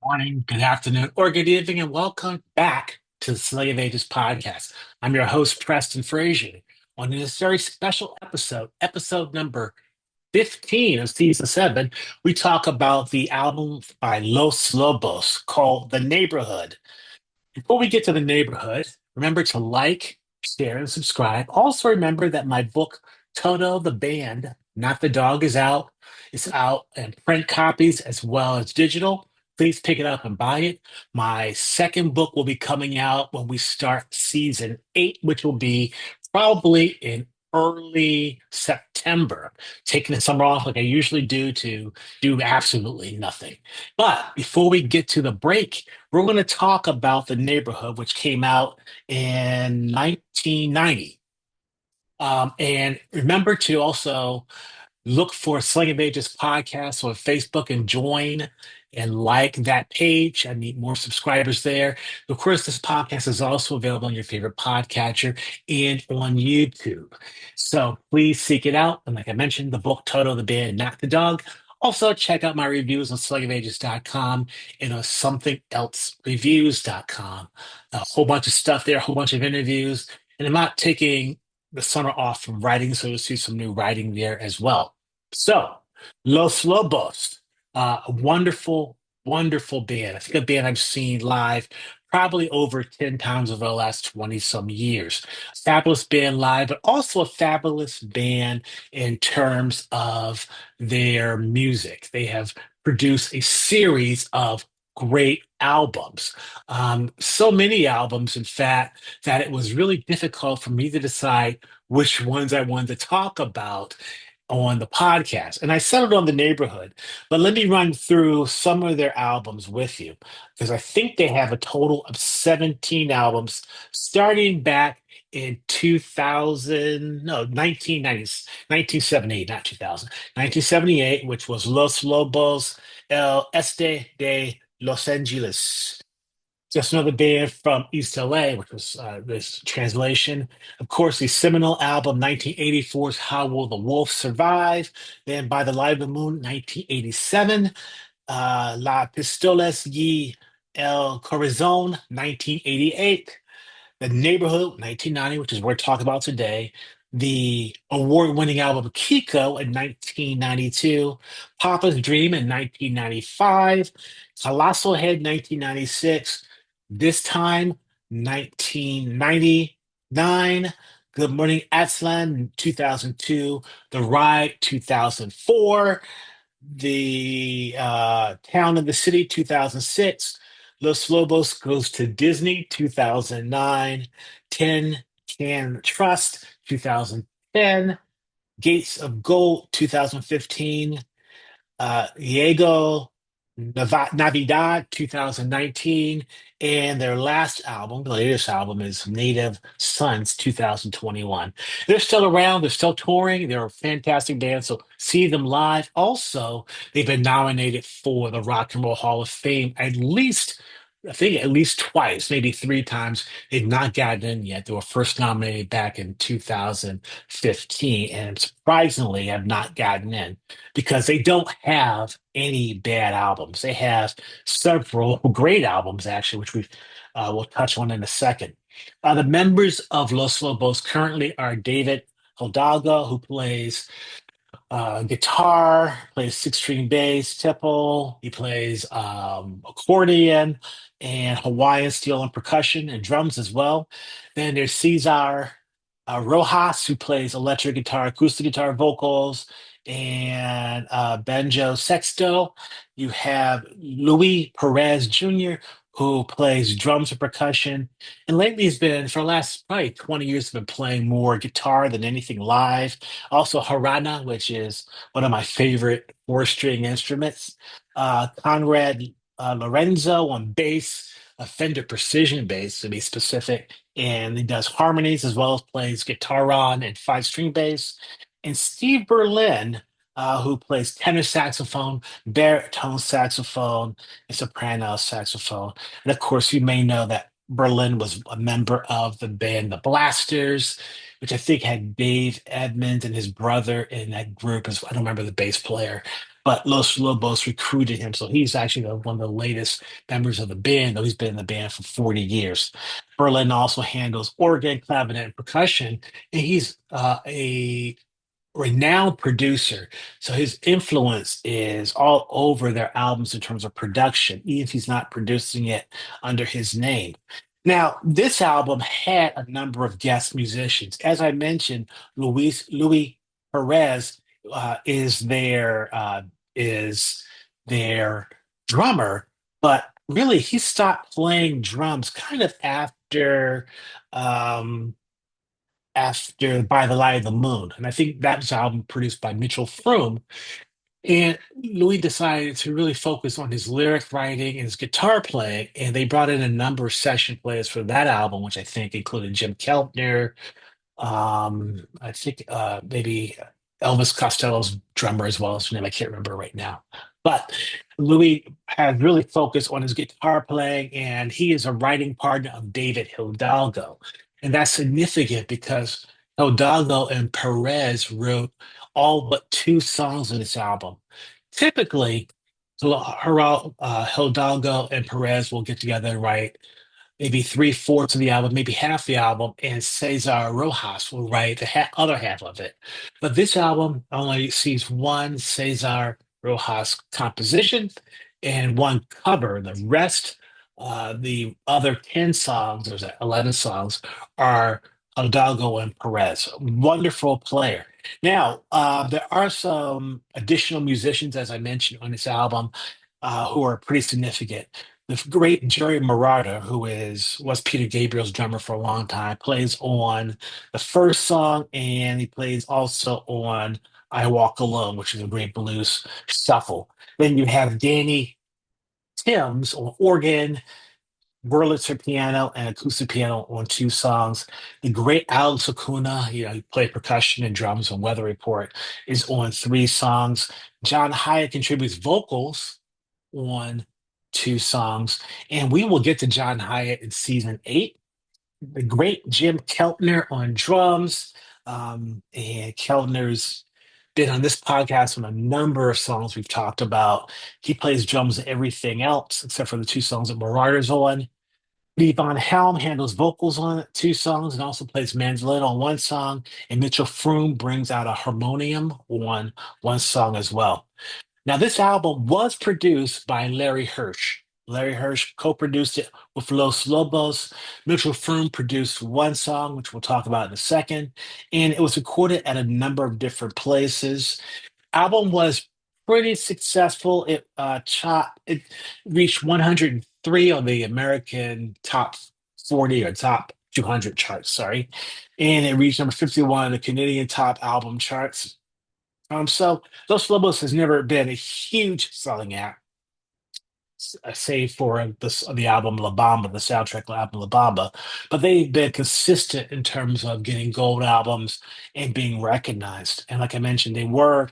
Morning, good afternoon, or good evening, and welcome back to the Slang of Ages podcast. I'm your host, Preston Frazier. On this very special episode, episode number 15 of season 7, we talk about the album by Los Lobos called The Neighborhood. Before we get to the neighborhood, remember to like, share, and subscribe. Also, remember that my book, Toto the Band, Not the Dog, is out. It's out in print copies as well as digital. Please pick it up and buy it. My second book will be coming out when we start season 8, which will be probably in early September. Taking the summer off like I usually do to do absolutely nothing. But before we get to the break, we're going to talk about The Neighborhood, which came out in 1990. And remember to also look for Sling of Ages podcast on Facebook and join and like that page. I need more subscribers there. Of course, this podcast is also available on your favorite podcatcher and on YouTube. So please seek it out. And like I mentioned, the book Toto the Band, Not the Dog. Also, check out my reviews on slugofages.com and on somethingelsereviews.com. A whole bunch of stuff there, a whole bunch of interviews. And I'm not taking the summer off from writing, so you'll see some new writing there as well. So, Los Lobos, a wonderful, wonderful band. I think a band I've seen live probably over 10 times over the last 20 some years. Fabulous band live, but also a fabulous band in terms of their music. They have produced a series of great albums. So many albums, in fact, that it was really difficult for me to decide which ones I wanted to talk about on the podcast. And I settled on The Neighborhood, but let me run through some of their albums with you because I think they have a total of 17 albums starting back in 2000, no, 1990, 1978, not 2000, 1978, which was Los Lobos El Este de Los Angeles. Just another band from East LA, which was this translation. Of course, the seminal album 1984's How Will the Wolf Survive? Then By the Light of the Moon, 1987. La Pistola y El Corazón, 1988. The Neighborhood, 1990, which is what we're talking about today. The award-winning album Kiko in 1992. Papa's Dream in 1995. Colossal Head, 1996. This Time, 1999. Good Morning Atlan, 2002. The Ride, 2004. The Town and the City, 2006. Los Lobos goes to Disney, 2009. 10 Can Trust, 2010. Gates of Gold, 2015. Diego Navidad 2019, and their last album, the latest album, is Native Sons 2021. They're still around, they're still touring, they're a fantastic band, so see them live. Also, they've been nominated for the Rock and Roll Hall of Fame at least. I think at least twice, maybe 3 times. They've not gotten in yet. They were first nominated back in 2015 and surprisingly have not gotten in because they don't have any bad albums. They have several great albums, actually, which we will touch on in a second. The members of Los Lobos currently are David Hidalgo, who plays guitar, plays six-string bass, tipple. He plays accordion and Hawaiian steel and percussion and drums as well. Then there's Cesar Rojas, who plays electric guitar, acoustic guitar, vocals, and banjo sexto. You have Luis Perez Jr., who plays drums and percussion. And lately he's been, for the last probably 20 years, been playing more guitar than anything live. Also, Harana, which is one of my favorite four-string instruments. Conrad Lorenzo on bass, a Fender Precision bass to be specific, and he does harmonies as well as plays guitar on and five-string bass. And Steve Berlin, who plays tenor saxophone, baritone saxophone, and soprano saxophone. And of course, you may know that Berlin was a member of the band The Blasters, which I think had Dave Edmunds and his brother in that group. As I don't remember the bass player, but Los Lobos recruited him. So he's actually one of the latest members of the band, though he's been in the band for 40 years. Berlin also handles organ, clavinet, and percussion, and he's a renowned producer. So his influence is all over their albums in terms of production, even if he's not producing it under his name. Now, this album had a number of guest musicians. As I mentioned, Louis Perez is their drummer, but really he stopped playing drums kind of um, after By the Light of the Moon. And I think that was an album produced by Mitchell Froom. And Louis decided to really focus on his lyric writing and his guitar playing. And they brought in a number of session players for that album, which I think included Jim Keltner, I think maybe Elvis Costello's drummer as well as his name. I can't remember right now. But Louis has really focused on his guitar playing, and he is a writing partner of David Hidalgo. And that's significant because Hidalgo and Perez wrote all but two songs on this album. Typically, Hidalgo and Perez will get together and write maybe three-fourths of the album, maybe half the album, and Cesar Rojas will write the other half of it. But this album only sees one Cesar Rojas composition and one cover. The rest, the other 10 songs, there's 11 songs, are Hidalgo and Perez. Wonderful player. Now, there are some additional musicians, as I mentioned, on this album who are pretty significant. The great Jerry Marotta, who was Peter Gabriel's drummer for a long time, plays on the first song, and he plays also on "I Walk Alone," which is a great blues shuffle. Then you have Danny Timms on organ, Wurlitzer piano, and acoustic piano on two songs. The great Alex Acuna, he played percussion and drums on Weather Report, is on three songs. John Hyatt contributes vocals on two songs, and we will get to John Hyatt in season 8. The great Jim Keltner on drums, and Keltner's been on this podcast on a number of songs we've talked about. He plays drums and everything else except for the two songs that Marauder's on. Levon Helm handles vocals on two songs and also plays mandolin on one song, and Mitchell Froom brings out a harmonium on one song as well. Now, this album was produced by Larry Hirsch. Larry Hirsch co-produced it with Los Lobos. Mitchell Froom produced one song, which we'll talk about in a second, and it was recorded at a number of different places. Album was pretty successful. It reached 103 on the American Top 40 or Top 200 charts, sorry, and it reached number 51 on the Canadian Top Album charts. So Los Lobos has never been a huge selling act, save for the album La Bamba, the soundtrack album La Bamba, but they've been consistent in terms of getting gold albums and being recognized. And like I mentioned, they were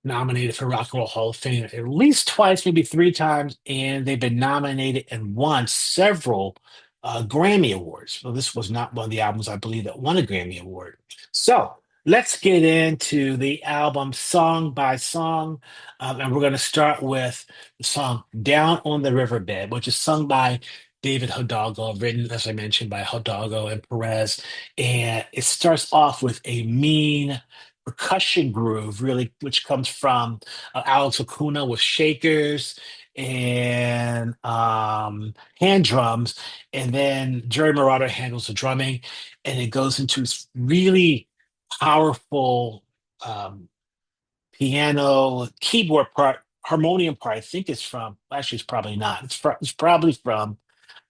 nominated for Rock and Roll Hall of Fame at least twice, maybe three times, and they've been nominated and won several Grammy Awards. Well, this was not one of the albums, I believe, that won a Grammy Award. So let's get into the album song by song. And we're going to start with the song Down on the Riverbed, which is sung by David Hidalgo, written, as I mentioned, by Hidalgo and Perez. And it starts off with a mean percussion groove, really, which comes from Alex Acuna with shakers and hand drums, and then Jerry Marotta handles the drumming, and it goes into this really powerful piano keyboard part, harmonium part. I think it's from actually, it's probably not. It's probably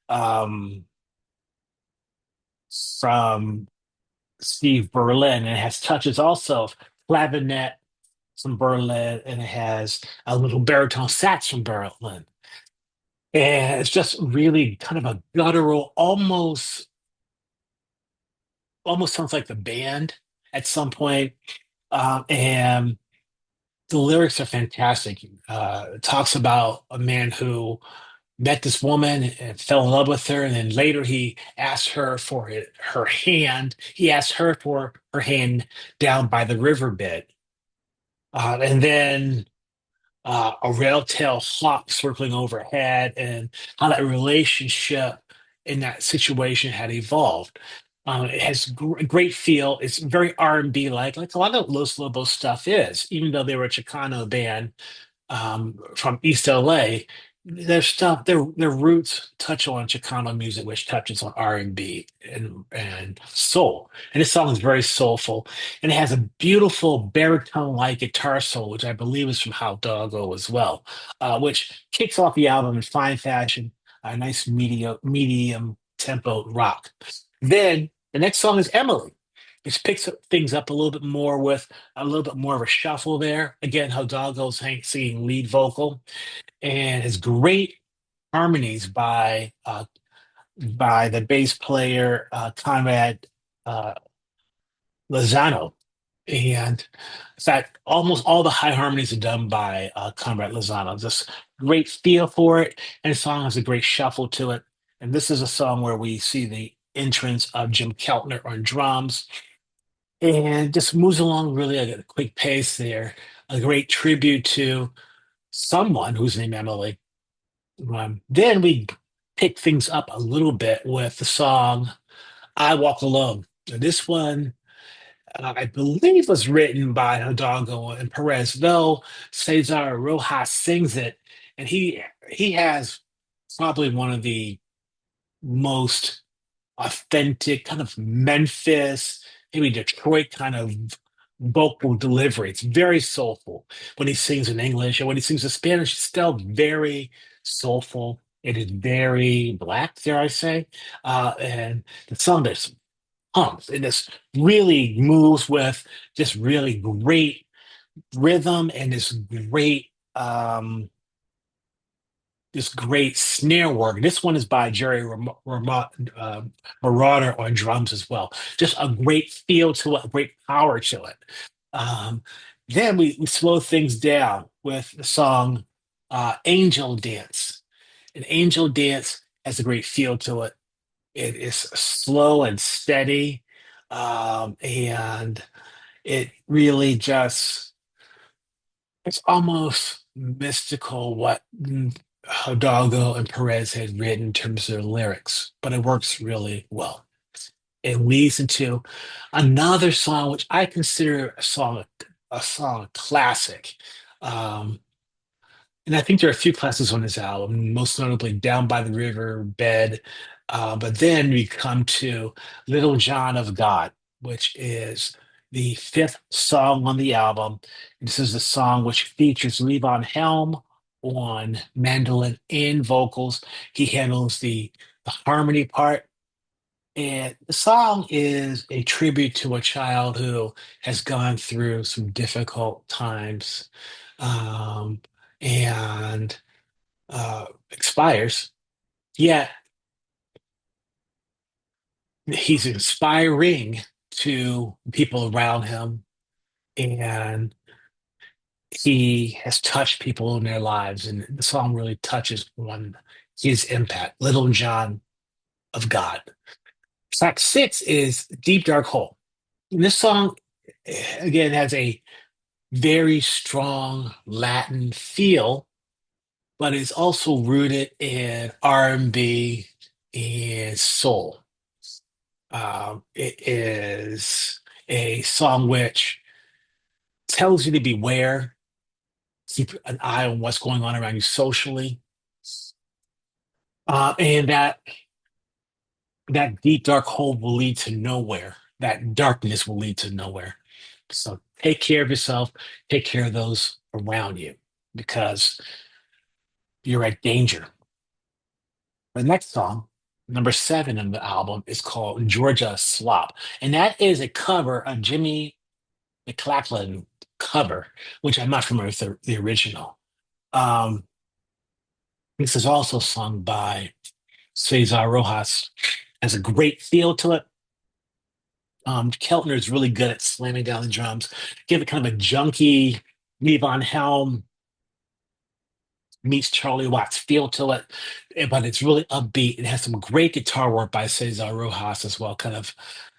um, from Steve Berlin, and it has touches also of clavinet from Berlin, and it has a little baritone sax from Berlin. And it's just really kind of a guttural, almost sounds like the band at some point. And the lyrics are fantastic. It talks about a man who met this woman and fell in love with her, and then later he asked her for her hand. He asked her for her hand down by the riverbed. And then a rail-tail hawk circling overhead, and how that relationship in that situation had evolved. It has great feel. It's very R&B like a lot of Los Lobos stuff is, even though they were a Chicano band from East LA. Their stuff, their roots touch on Chicano music, which touches on R&B and soul. And this song is very soulful, and it has a beautiful baritone-like guitar solo, which I believe is from How Doggo as well, which kicks off the album in fine fashion, a nice medium tempo rock. Then the next song is Emily, which picks things up a little bit more with a little bit more of a shuffle there. Again, Hidalgo's singing lead vocal, and his great harmonies by the bass player Conrad uh, Lozano. And in fact, almost all the high harmonies are done by Conrad Lozano. Just great feel for it, and the song has a great shuffle to it. And this is a song where we see the entrance of Jim Keltner on drums, and just moves along really at a quick pace there. A great tribute to someone who's named Emily. Then we pick things up a little bit with the song I Walk Alone. Now, this one, I believe, was written by Hidalgo and Perez, though Cesar Rojas sings it, and he has probably one of the most authentic kind of Memphis, maybe Detroit kind of vocal delivery. It's very soulful when he sings in English, and when he sings in Spanish, it's still very soulful. It is very black, dare I say. And the song just pumps and just really moves with just really great rhythm and this great snare work. This one is by Marauder on drums as well. Just a great feel to it, a great power to it. Um, then we slow things down with the song Angel Dance. And Angel Dance has a great feel to it. It is slow and steady, and it really just it's almost mystical what Hidalgo and Perez had written in terms of their lyrics, but it works really well. It leads into another song, which I consider a song classic. Um, and I think there are a few classics on this album, most notably Down by the Riverbed. But then we come to Little John of God, which is the fifth song on the album. This is the song which features Levon Helm on mandolin and vocals. He handles the harmony part. And the song is a tribute to a child who has gone through some difficult times, um, and expires. Yet he's inspiring to people around him, and he has touched people in their lives. And the song really touches on his impact. Little John of God. Track six is Deep Dark Hole. And this song, again, has a very strong Latin feel, but it's also rooted in R&B and soul. It is a song which tells you to beware, keep an eye on what's going on around you socially, and that deep dark hole will lead to nowhere. That darkness will lead to nowhere. So take care of yourself, take care of those around you, because you're at danger. The next song, number seven on the album, is called Georgia Slop. And that is a cover, a Jimmy McLachlan cover, which I'm not familiar with the original. Um, this is also sung by Cesar Rojas. Has a great feel to it. Keltner is really good at slamming down the drums, give it kind of a junky Levon Helm meets Charlie Watts feel to it, but it's really upbeat. It has some great guitar work by Cesar Rojas as well, kind of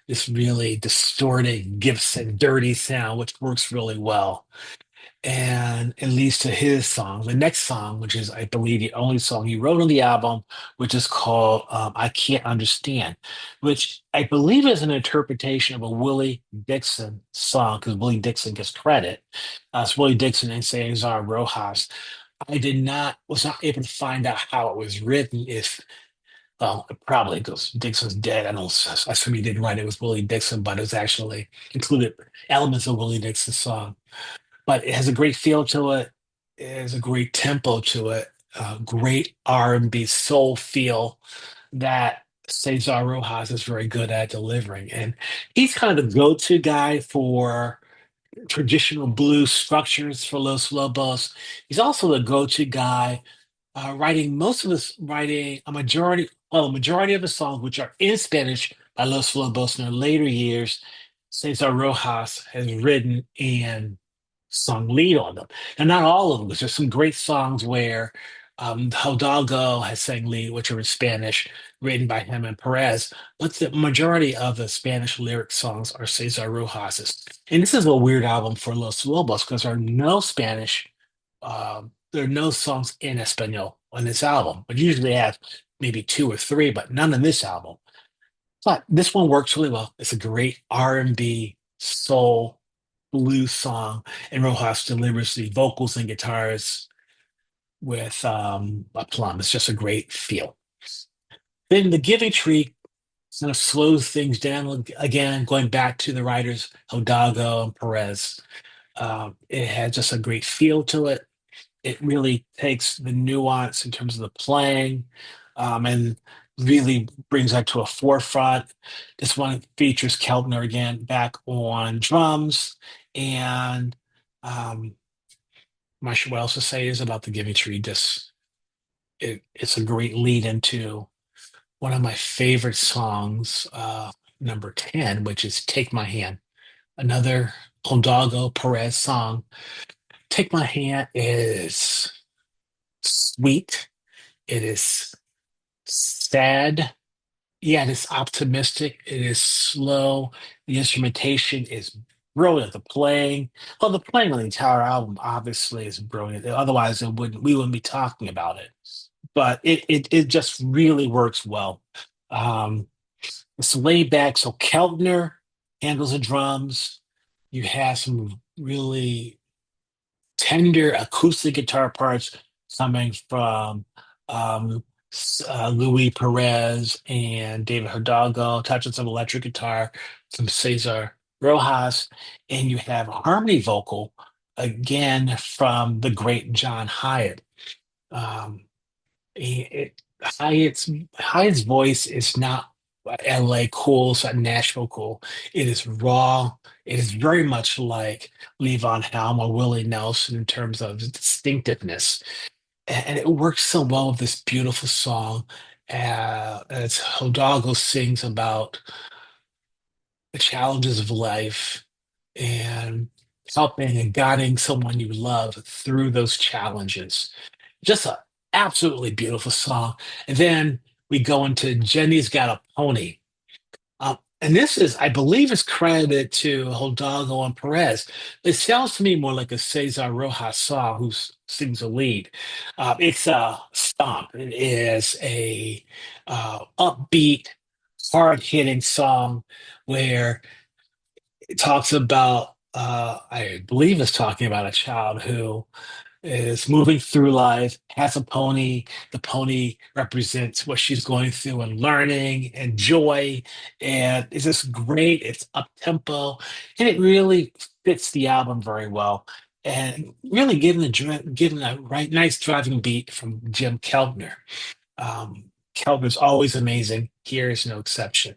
this really distorted, Gibson, dirty sound, which works really well. and it leads to his song. The next song, which is, I believe, the only song he wrote on the album, which is called I Can't Understand, which I believe is an interpretation of a Willie Dixon song, because Willie Dixon gets credit. It's Willie Dixon and Cesar Rojas. Was not able to find out how it was written. If probably because Dixon's dead. I don't. I assume he didn't write it with Willie Dixon, but it was actually included elements of Willie Dixon's song. But it has a great feel to it. It has a great tempo to it. Great R&B soul feel that Cesar Rojas is very good at delivering, and he's kind of the go-to guy for traditional blues structures for Los Lobos. He's also the go-to guy writing most of his writing a majority of his songs, which are in Spanish by Los Lobos in their later years. Cesar Rojas has written and sung lead on them. And not all of them, because there's some great songs where Hidalgo has sang lead, which are in Spanish, written by him and Perez. But the majority of the Spanish lyric songs are Cesar Rojas's. And this is a weird album for Los Lobos because there are no songs in Espanol on this album, but usually they have maybe two or three, but none on this album. But this one works really well. It's a great R&B soul blues song, and Rojas delivers the vocals and guitars with aplomb. It's just a great feel. Then the Giving Tree kind of slows things down again, going back to the writers Hidalgo and Perez. It had just a great feel to it. It really takes the nuance in terms of the playing, and really brings that to a forefront. This one features Keltner again back on drums, and um, I'm not sure what else to say is about the Giving Tree. It's a great lead into one of my favorite songs, number 10, which is Take My Hand, another Hidalgo Perez song. Take My Hand is sweet. It is sad. Yeah, it is optimistic. It is slow. The instrumentation is brilliant. The playing on the entire album obviously is brilliant. Otherwise, we wouldn't be talking about it. But it just really works well. Um, it's laid back. So Keltner handles the drums. You have some really tender acoustic guitar parts coming from um, Louis Perez and David Hidalgo, touching some electric guitar from Cesar Rojas, and you have a harmony vocal again from the great John Hiatt. Um, it, Hyatt's voice is not LA cool, it's not Nashville cool. It is raw. It is very much like Levon Helm or Willie Nelson in terms of distinctiveness. And it works so well with this beautiful song. As Hidalgo sings about the challenges of life and helping and guiding someone you love through those challenges. Just a absolutely beautiful song. And then we go into Jenny's Got a Pony. And this is, I believe, is credited to Hidalgo and Perez. It sounds to me more like a Cesar Rojas song who sings the lead. It's a stomp. It is a upbeat, hard-hitting song where it talks about, I believe it's talking about a child who is moving through life, has a pony. The pony represents what she's going through and learning and joy. And it's just great. It's up tempo, and it really fits the album very well. And really given a right nice driving beat from Jim Keltner. Keltner's always amazing. Here is no exception.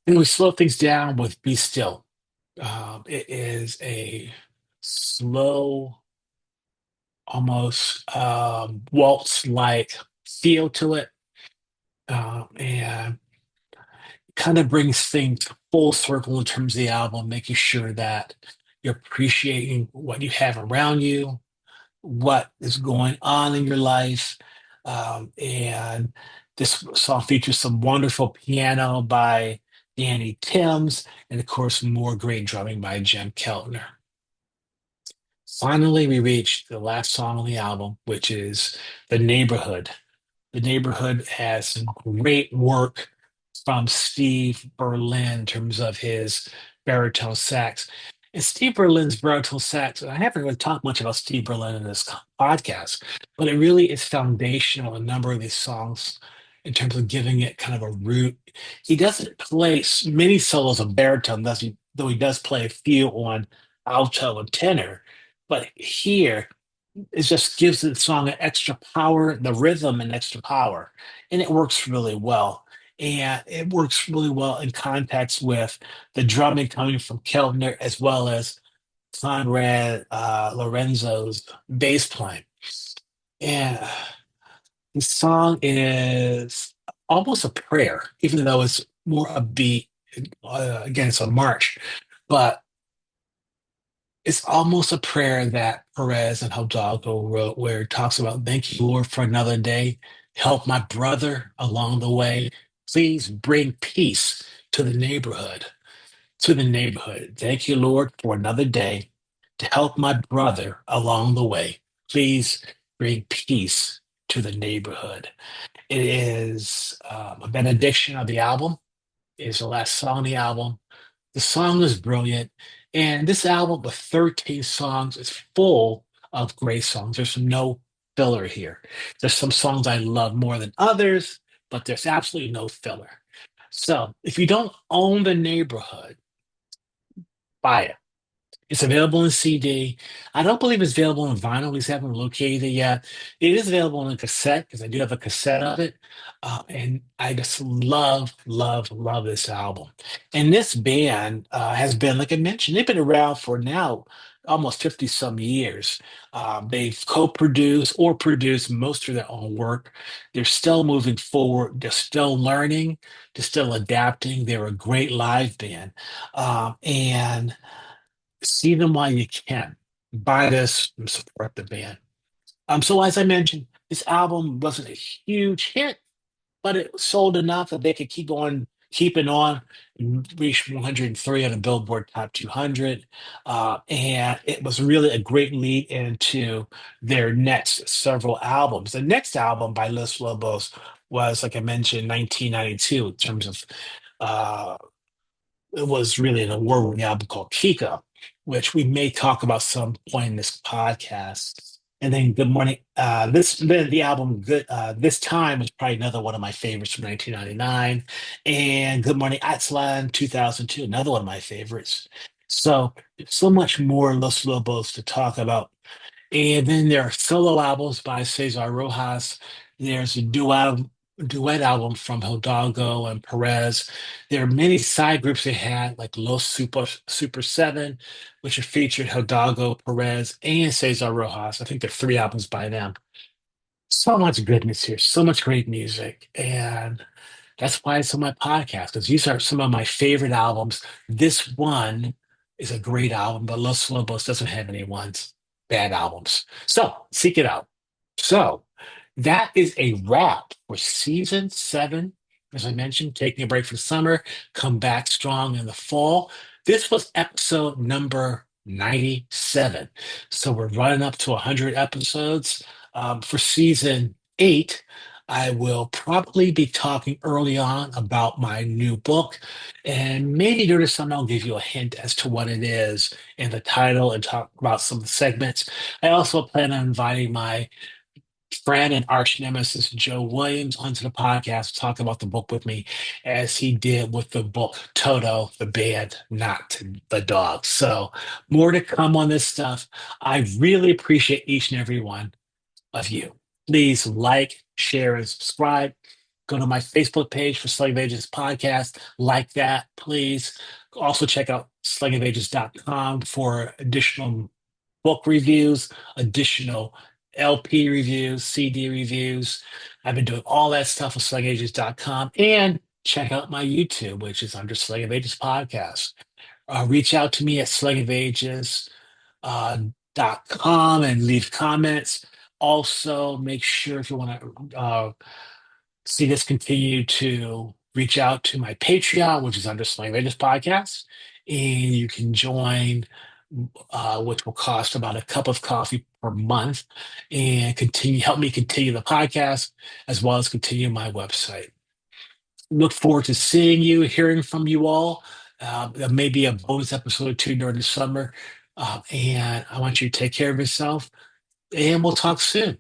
And we slow things down with Be Still. It is a slow, almost waltz like feel to it, and kind of brings things full circle in terms of the album, making sure that you're appreciating what you have around you, what is going on in your life. And this song features some wonderful piano by Danny Timms, and of course, more great drumming by Jim Keltner. Finally, we reached the last song on the album, which is The Neighborhood. The Neighborhood has some great work from Steve Berlin in terms of his baritone sax. And Steve Berlin's baritone sax, I haven't really talked much about Steve Berlin in this podcast, but it really is foundational in a number of these songs in terms of giving it kind of a root. He doesn't play many solos of baritone, though he does play a few on alto and tenor. But here, it just gives the song an extra power, the rhythm an extra power, and it works really well. And it works really well in context with the drumming coming from Keltner as well as Conrad Lorenzo's bass playing. And the song is almost a prayer, even though it's more upbeat. Again, it's a march, but it's almost a prayer that Perez and Hidalgo wrote, where it talks about, "Thank you, Lord, for another day. Help my brother along the way. Please bring peace to the neighborhood." To the neighborhood. Thank you, Lord, for another day to help my brother along the way. Please bring peace to the neighborhood. It is a benediction of the album. It is the last song on the album. The song is brilliant. And this album with 13 songs is full of great songs. There's no filler here. There's some songs I love more than others, but there's absolutely no filler. So if you don't own the neighborhood, buy it. It's available in CD. I don't believe it's available in vinyl. We just haven't located it yet. It is available in cassette because I do have a cassette of it. And I just love, love, love this album. And this band has been, like I mentioned, they've been around for now almost 50 some years. They've co produced or produced most of their own work. They're still moving forward. They're still learning. They're still adapting. They're a great live band. And see them while you can. Buy this and support the band. So as I mentioned, this album wasn't a huge hit, but it sold enough that they could keep on keeping on and reach 103 on the Billboard Top 200. And it was really a great lead into their next several albums. The next album by Los Lobos was, like I mentioned, 1992 in terms of uh, it was really an award-winning album called Kika, which we may talk about some point in this podcast. And then Good Morning. The album Good This Time was probably another one of my favorites from 1999. And Good Morning Atzlan 2002, another one of my favorites. So so much more Los Lobos to talk about. And then there are solo albums by Cesar Rojas. There's a duet album from Hidalgo and Perez. There are many side groups they had, like Super Seven, which have featured Hidalgo, Perez, and Cesar Rojas. I think there are three albums by them. So much goodness here, so much great music. And that's why it's on my podcast, because these are some of my favorite albums. This one is a great album, but Los Lobos doesn't have any ones, bad albums. So seek it out. So that is a wrap for season 7. As I mentioned, taking a break for summer, come back strong in the fall. This was episode number 97. So we're running up to 100 episodes. For season 8, I will probably be talking early on about my new book. And maybe during the summer, I'll give you a hint as to what it is in the title and talk about some of the segments. I also plan on inviting my friend and arch nemesis Joe Williams onto the podcast to talk about the book with me, as he did with the book Toto, the band, not the dog. So more to come on this stuff. I really appreciate each and every one of you. Please like, share, and subscribe. Go to my Facebook page for Slang of Ages podcast. Like that, please. Also check out slangofages.com for additional book reviews, additional LP reviews, CD reviews. I've been doing all that stuff with slangages.com. And check out my YouTube, which is under Slang of Ages Podcast. Reach out to me at slangofages .com and leave comments. Also, make sure if you want to see this continue to reach out to my Patreon, which is under Slang of Ages Podcast. And you can join. which will cost about a cup of coffee per month, and continue help me continue the podcast as well as continue my website. Look forward to seeing you, hearing from you all. Maybe a bonus episode or two during the summer. And I want you to take care of yourself, and we'll talk soon.